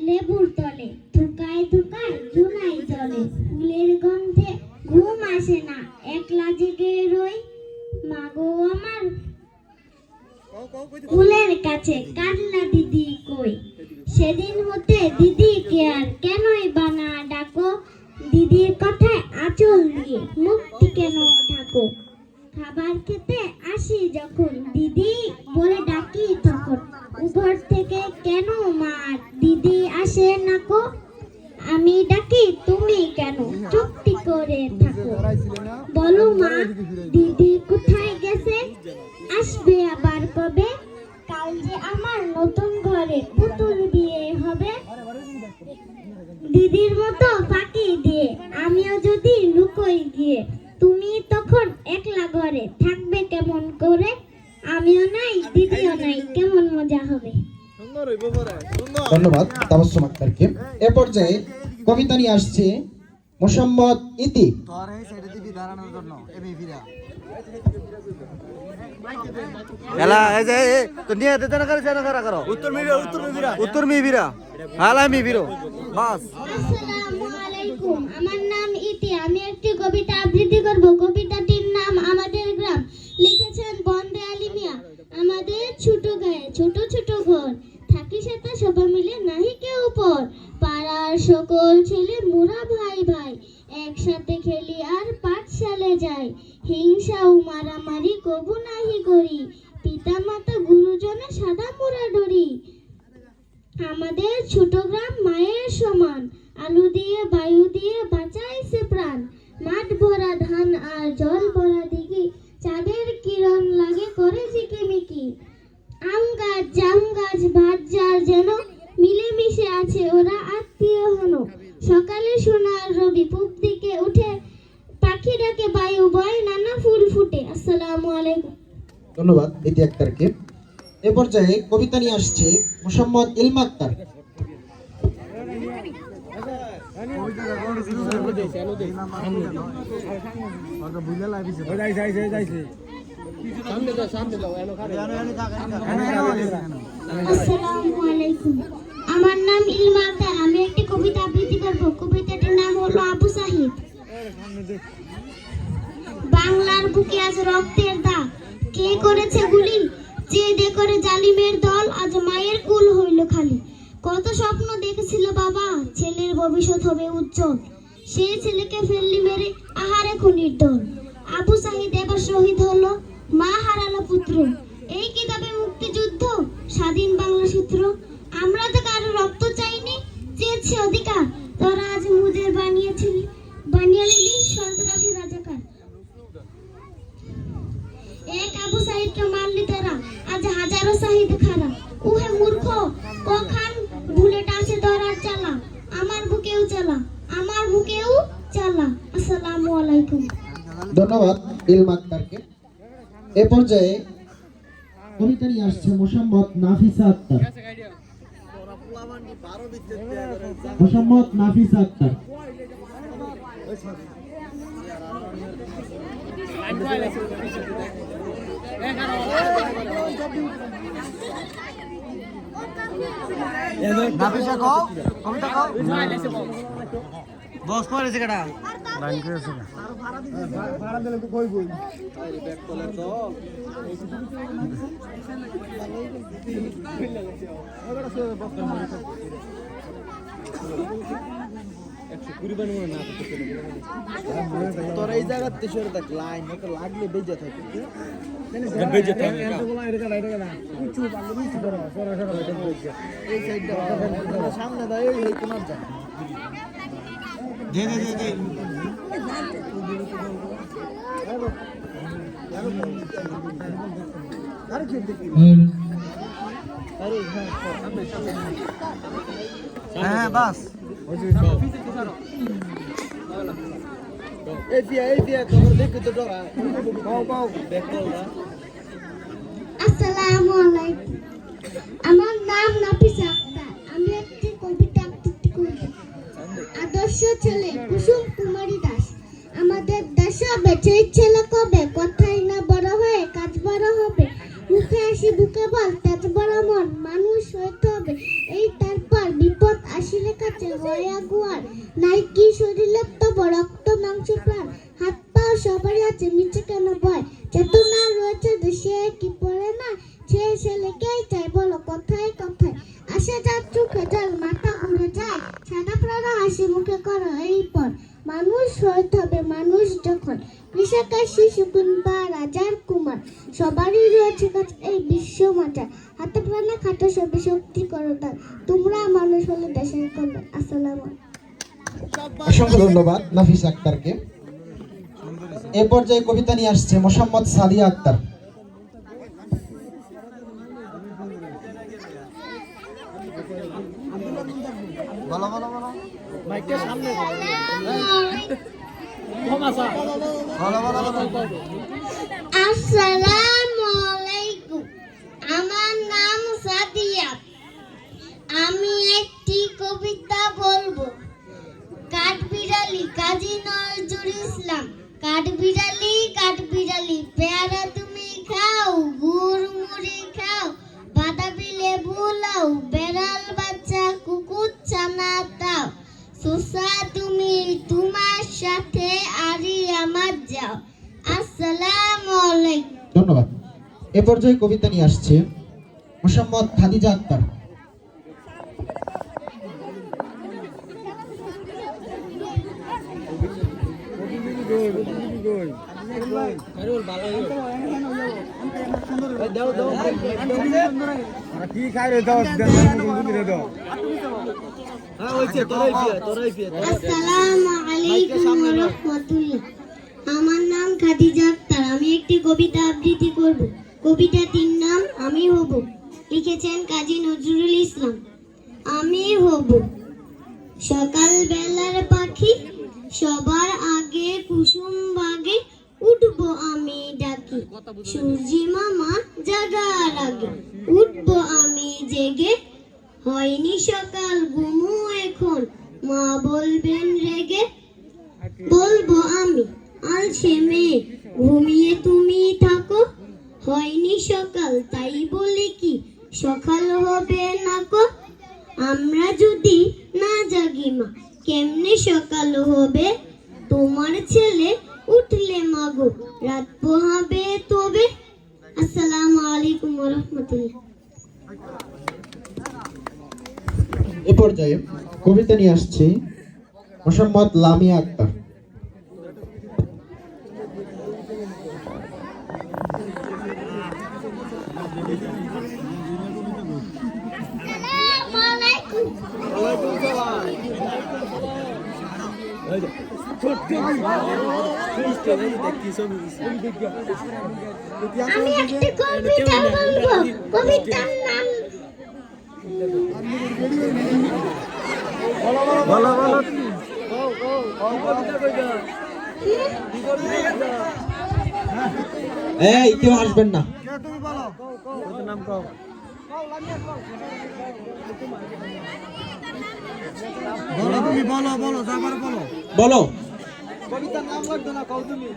লেবুর তলে, থুকায় থুকায় ধুনাই জলে, ফুলের গন্ধে ঘুম আসে না, একলা জেগে রই। মাগো আমার ফুলের কাছে কান্না দিদি কই। সেদিন হতে দিদিকে আর কেনই বানা ডাকো, দিদির কথায় আঁচল দিয়ে মুক্তি কেন ঢাকো। খাবার খেতে আসি যখন দিদি বলে ডাকি তখন, ঘর থেকে কেন মা দিদি আসে না কো। আমি ডাকি তুমি কেন চুপটি করে থাকো, বলো মা দিদি কোথায় গেছে, আসবে আবার কবে। কাল যে আমার নতুন ঘরে পুতুল বিয়ে হবে, দিদির মতো ফাঁকি দিয়ে আমিও যদি লুকোই গিয়ে, তুমি তখন একলা ঘরে থাকবে কেমন করে। আমিও নাই দিদিও নাই, কেমন মজা হবে। ধন্যবাদ তাবাসসুম আক্তারকে। এ পর্যায়ে কবিতা নিয়ে আসছে মোসাম্মদ ইতি। এলা এই যে তো নিয়ে দে না করে জানা করা করো উত্তর মিবিরা হালা মিবিরো বাস। আসসালামু আলাইকুম, আমার নাম ইতি। আমি একটি কবিতা আবৃত্তি করব। কবিতাটির নাম আমাদের গ্রাম। লিখেছেন বন্দে আলী মিয়া। আমাদের ছোট গায়ে ছোট ছোট ঘর, থাকি সাথে সবাই মিলে নাহি কেউ পর। পাড়ার সকল ছেলে মোরা ভাই ভাই, একসাথে খেলি আর পাঠশালে যাই। হিংসা ও মারামারি কবু নাহি করি, পিতা মাতা গুরুজনে সাদা মোরা ডরি। আমাদের ছোট গ্রাম মায়ের সমান, আলু দিয়ে বায়ু দিয়ে বাঁচাইছে প্রাণ। মাঠ ভরা ধান আর জল ভরা দিঘি, চাঁদের কিরণ লাগে করে ঝিকিমিকি। আম গাছ জাম গাছ ভাত যার যেন, মিলেমিশে আছে ওরা আত্মীয় হন। সকালে সোনার রবি পূব দিকে উঠে, পাখি ডাকে বায়ু বয় নানা ফুল ফুটে। আসসালামু আলাইকুম। ধন্যবাদ ইতি আক্তারকে। এ পর্যায়ে কবিতা নিয়ে আসছে মোসাম্মদ ইলমা আক্তার। আসসালামু আলাইকুম, আমার নাম ইলমা আক্তার। আমি একটি কবিতা আবৃত্তি করব। কবিতাটির নাম হলো আবু সাহিদ। বাংলার বুকে আজ রক্তের দাগ, কে করেছে গুলি, যে দে করে জালিমের দল, আজ মায়ের কুল হইল খালি। কত স্বপ্ন দেখেছিল বাবা, ছেলের ভবিষ্যৎ হবে উজ্জ্বল, সেই ছেলেকে ফেললি মেরে আহারে খুনির দল। আবু সাহিদ এবার শহীদ হলো, মা হারালো পুত্র। এই কিতাবে মুক্তিযুদ্ধ, স্বাধীন বাংলা সূত্র। আমরা তো কারো রক্ত চাইনি, চেয়েছি অধিকার। তোরা আজ মুদের বানিয়ে নিলি সন্ত্রাসী রাজাকার। এক আবু সাহিদকে মারলি তারা, আজ হাজারো সাহিদ খারা। উহে মূর্খ কখান বুলেট আছে ধরার চালা, আমার বুকেও চালা, আমার বুকেও চালা। আসসালামু আলাইকুম। ধন্যবাদ ইলমা আক্তারকে। এ পর্যায়ে কবিতা নিয়ে আসছে মোসাম্মদ নাফিসা আক্তার। মোসাম্মদ নাফিসা আক্তার। নাফিসা কও কবিতা কও বস করেছে কেডা লাইন করেছে ভাড়া দিলে তো কই বই ব্যাক করলে তো তোর এই জায়গাতে সরে থাক, লাইন একটা লাগলে বেজে থাকে বেজে থাকে এই সাইডটা সামনে দাও, এই কোনার যা দে দে দে দে আরে কি দেখি আরে হ্যাঁ বাস এই দিয়া তোর দেখি তো ডরা পাও দেখ না। আসসালামু আলাইকুম, আমার নাম নাফিসা আক্তার। আমি একটি কবিতা আবৃত্তি করব। আদর্শ ছেলে কুসুম কুমারী দাস। আমাদের দেশ বেঁচে ছেলে কবে, কথাই না বড় হয়ে কাজ বড় হবে। মুখে হাসি বুকে বল, তেজ বড় মন মানুষ হইতে হবে। এই তারপর বিপদ আসে আছে হয় আগুয়ার, নাই কি শরীরে তব রক্ত মাংস প্রাণ, হাত পা সবারই আছে মিছে কেন ভয়, চেতনা রয়েছে দেশে কি পড়ে না, সে ছেলেকেই চাই বলো কথায় কথায়, আসে যার চোখে জল মাথা ঘুরে যায়, সাদা প্রাণ হাসি মুখে করো এই পর, মানুষ হতে হবে মানুষ যখন, কৃষকের শিশু কিংবা রাজার কুমার, সবারই রয়েছে কাছে এই বিশ্ব মাতার, হাতে প্রাণে খাটো সবে শক্তি করো দান, তোমরা মানুষ হলে দেশের কল্যাণ। আসসালামু আলাইকুম। অসংখ্য ধন্যবাদ নাফিস আক্তারকে। এ পর্যায়ে কবিতা নিয়ে আসছে মোসাম্মদ সাদিয়া আক্তার। আসসালামু আলাইকুম, আমার নাম সাদিয়া, আমি একটি কবিতা বলবো। কাঠবিড়ালি কাজী নজরুল ইসলাম, কাঠবিড়ালি পেয়ারা তুমি খাও, গুড় মুড়ি খাও, বাদামি লেবু লাও, বেড়াল বাচ্চা কুকুর ছানা দাও, সুসা তুমি তোমার সাথে আরি আমার যাও। আসসালামু আলাইকুম। ধন্যবাদ। এ পর্যায়ে কবিতা নিয়ে আসছে মোসাম্মদ খাদিজা আক্তার। আসসালামু আলাইকুম ওয়া রাহমাতুল্লাহ। আমার নাম খাদিজা আক্তার, আমি একটি কবিতা আবৃত্তি করব। কবিতাটির নাম আমি হব, লিখেছেন কাজী নজরুল ইসলাম। আমি হব সকাল বেলার পাখি, সবার আগে কুসুম বাগে, উঠবো আমি ডাকি, সূর্যি মামা জাগার আগে, উঠবো আমি জেগে, হয়নি সকাল ঘুমু এখন, মা বলবেন রেগে, বলবো আমি আলসে মেয়ে, ঘুমিয়ে তুমি থাকো, হয়নি সকাল তাই বলে কি সকাল হবে না গো, আমরা যদি না জাগি মা কেমনে সকাল হবে, তোমার ছেলে উঠলে মাগো রাত পোহাবে তবে। আসসালামু আলাইকুম ওয়া রাহমাতুল্লাহ। এ পর্যায়ে কবিতা নিয়ে আসছে মোসাম্মদ লামিয়া আক্তার। আসসালামু আলাইকুম। আমি একটি কবিতা বলবো। কবিতার নাম এই কেউ আসবেন না। বলো। কবিতার নাম লাগতো না, কও তুমি।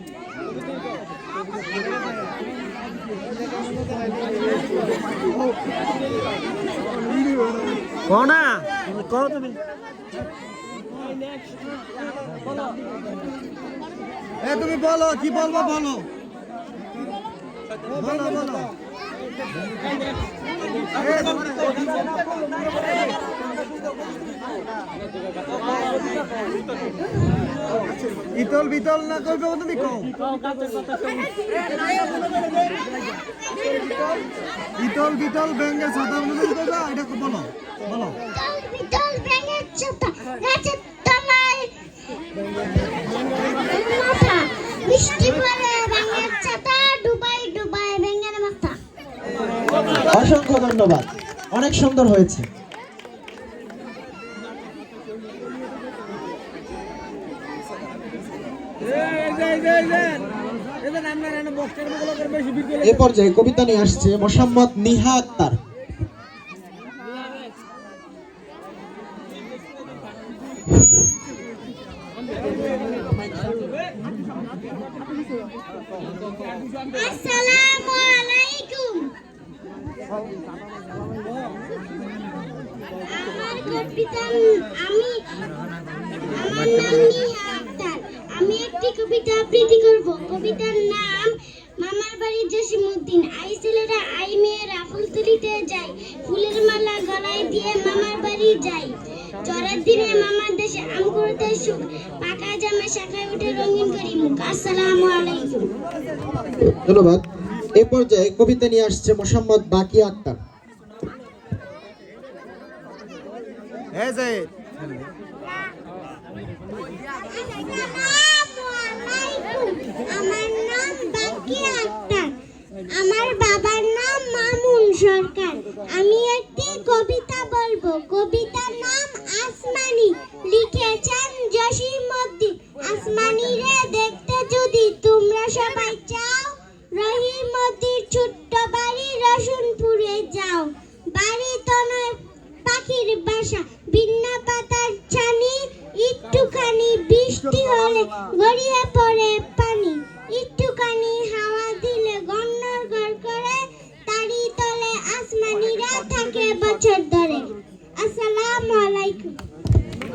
কও না, কও তুমি। এ তুমি বলো, কি বলবো বলো। বলো বলো। ইতল বিতল না কইবে তুমি কও। ইতল বিতল ব্যাঙের ছাতা তুমি কইবা, এটা বলো বলো। বিতল ব্যাঙের ছাতা, গাছের তলায় মাথা, বৃষ্টি পড়ে ব্যাঙের ছাতা, ডুবাই ডুবাই ব্যাঙের মাথা। অসংখ্য ধন্যবাদ, অনেক সুন্দর হয়েছে। এ পর্যায়ে কবিতা নিয়ে আসছে মোসাম্মদ নিহা আক্তার। আসসালামু আলাইকুম। আমার আমার নাম নিহা আক্তার। আমি একটি কবিতা আবৃত্তি করব। কবিতার নাম মামার বাড়ি জসিমউদ্দিন। আই ছেলেরা আই মেয়েরা ফুল তুলিতে যায়, ফুলের মালা গলায় দিয়ে মামার বাড়ি যাই। ঝড়ের দিনে মামার দেশে আম কুড়োতে সুখ, পাকা জামে শাখায় উঠে রঙিন করি মুখ। আসসালামু আলাইকুম। ধন্যবাদ। এ পর্যায়ে কবিতা নিয়ে আসছে মোসাম্মদ বাকি আক্তার। এই যে আমার নাম বাকি আক্তার। আমার বাবার নাম মামুন সরকার। আমি একটি কবিতা বলবো। কবিতার নাম আসমানি। লিখেছেন জসিমউদ্দিন। আসমানি রে দেখতে যদি তোমরা সবাই চাও, রহিমদ্দির ছোট্ট বাড়ি রসুনপুরে যাও। বাড়ি তো নয় পাখির বাসা, বিন্না পাতার ছানি, একটুখানি বৃষ্টি হলে গড়িয়ে পড়ে পানি। একটুখানি হাওয়া দিলে গন্নর ঘর করে, তারি তলে আসমানিরা থাকে বছর ধরে। আসসালামু আলাইকুম।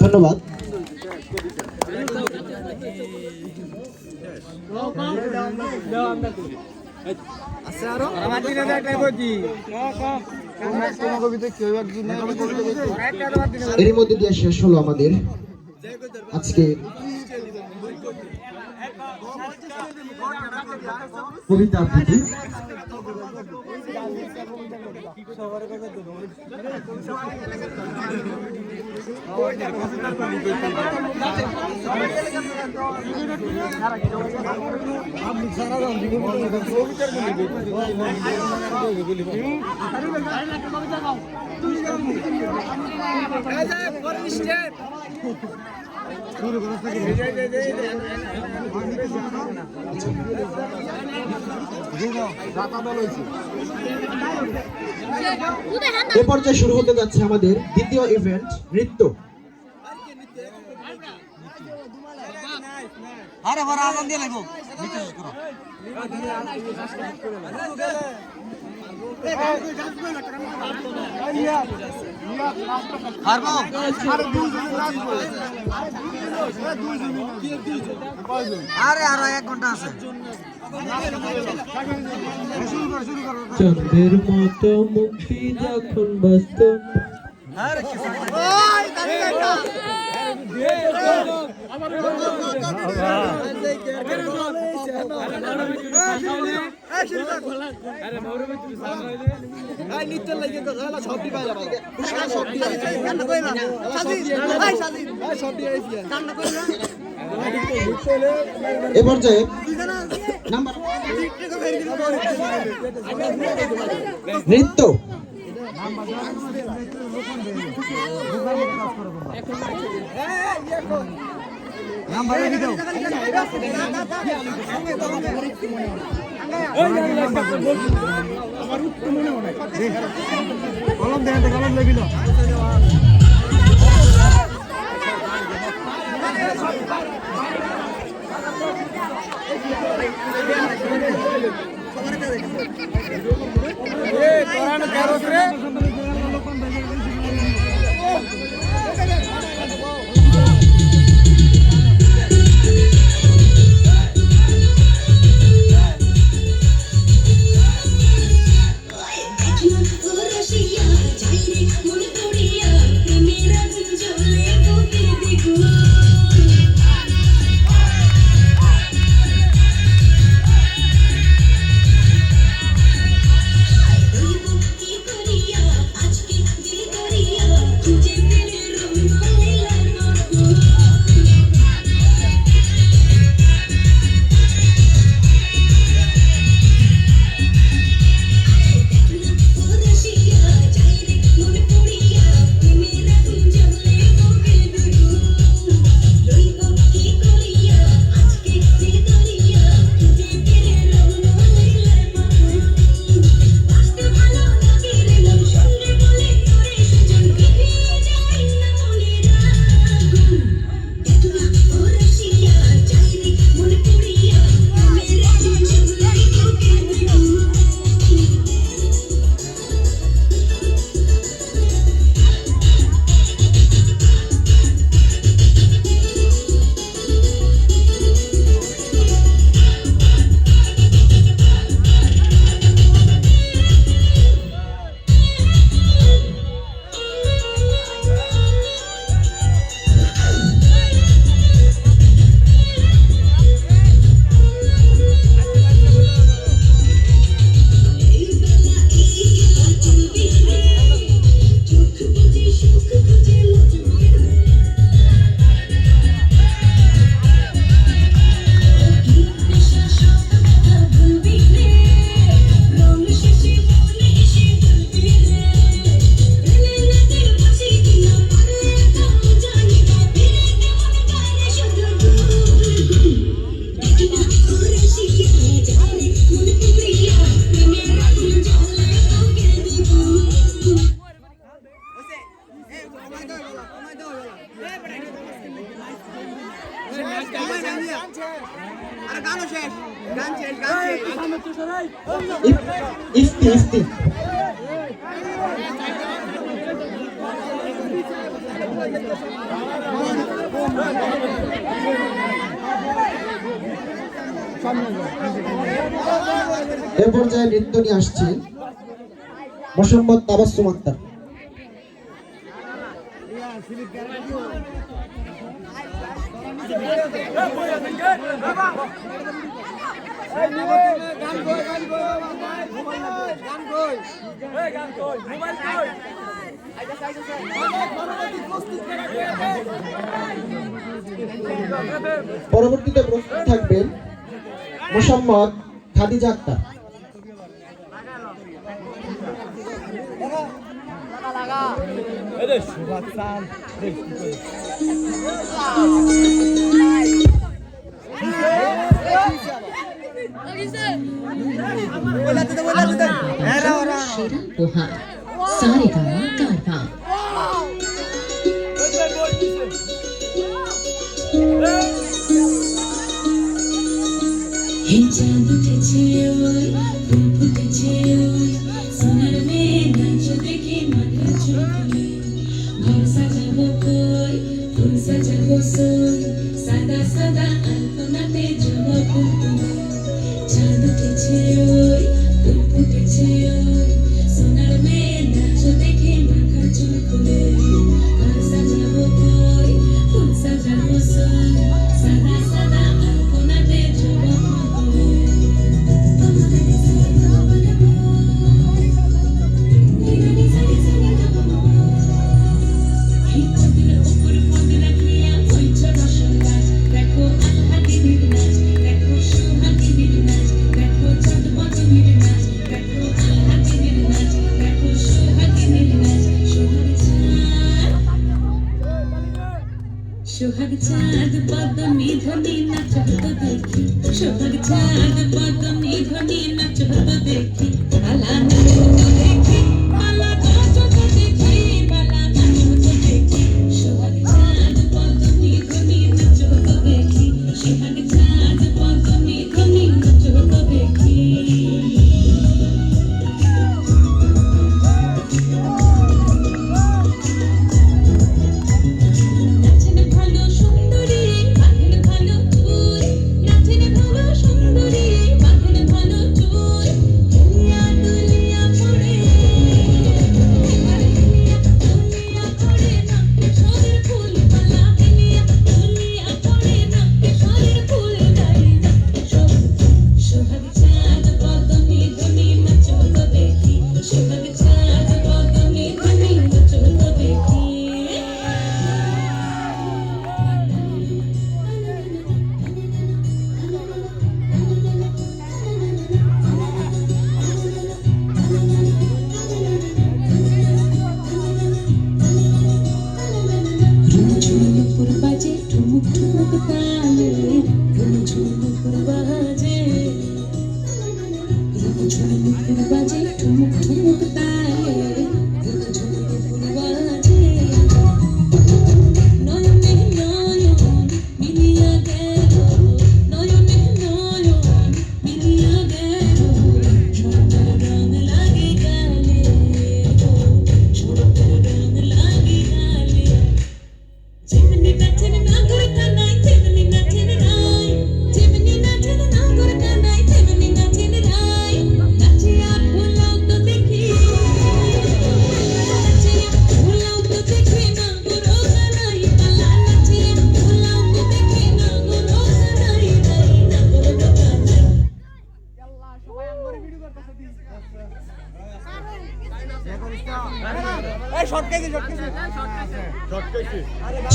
ধন্যবাদ। এর মধ্যে দিয়ে শেষ হলো আমাদের আজকে কবিতা আবৃত্তি। এ পর্যায়ে শুরু হতে যাচ্ছে আমাদের দ্বিতীয় ইভেন্ট, নৃত্য। আরে বড় আজান দিয়ে লাগবো নিতে শেষ করো হারবো আরে আরো 1 ঘন্টা আছে চন্দ্রের মতো মুক্তি যখন বাস্তব আরে কি এ পর্যায়ে নৃত্য। Rashia, Jairi, Munipuriya. Ifti Ifti এ পর্যায়ে নৃত্য নিয়ে আসছি মোসাম্মদ তাবাসসুম আক্তার। পরবর্তীতে প্রস্তুত থাকবেন মোসাম্মদ খাদিজা আক্তার। সেরা উপহার সারেগামা কারবা। হে চাঁদ উঠেছে ওই ফুল ফুটেছে ওই সোনার মেয়ে নাচ দেখে মাথা চুলকুলে ঘর সাজাবো কই ফুল সাজাবো সই সাদা সাদা আলপনাতে জবা ফুল তুলে চাঁদ উঠেছে ওই ফুল ফুটেছে ওই সোনার মেয়ে নাচ দেখে মাথা চুলকুলে ঘর সাজাবো কই ফুল সাজাবো সই সাদা সাদা আলপনাতে জবা ফুল সোহাগ চাঁদ পদমি ধ্বনি নাচ হতো দেখি সোহাগ চাঁদ পদমি ধ্বনি নাচ হতো দেখি বালা নাচ হতো দেখি বালা নাচ হতো দেখি বালা নাচ হতো দেখি সোহাগ চাঁদ পদমি ধ্বনি নাচ হতো দেখি সোহাগ চাঁদ পদমি ধ্বনি নাচ হতো দেখি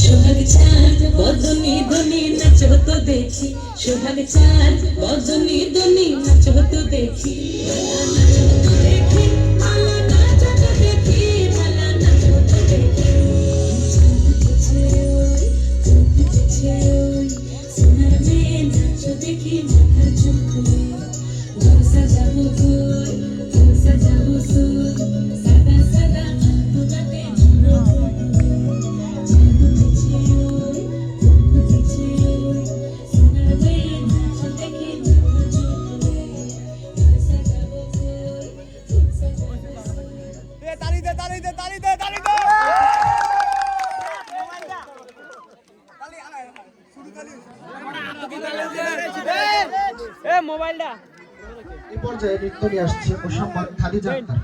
সোহাগ চাঁদ বদনি ধনি নাচ হতো দেখি সোহাগ চাঁদ বদনি ধনি নাচ হতো দেখি নাচ হতো দেখি ভালো নাচ হতো দেখি ভালো নাচ হতো দেখি চাঁদ উঠেছে ওই ফুল ফুটেছে ওই সোনার মেয়ে নাচ দেখি মাথা চুলকুলে ঘর সাজাবো কই ফুল সাজাবো সই সাদা সাদা আলপনাতে জবা ফুল এই পর্যায়ে নৃত্য নিয়ে আসছে মোসাম্মদ খাদিজা আক্তার।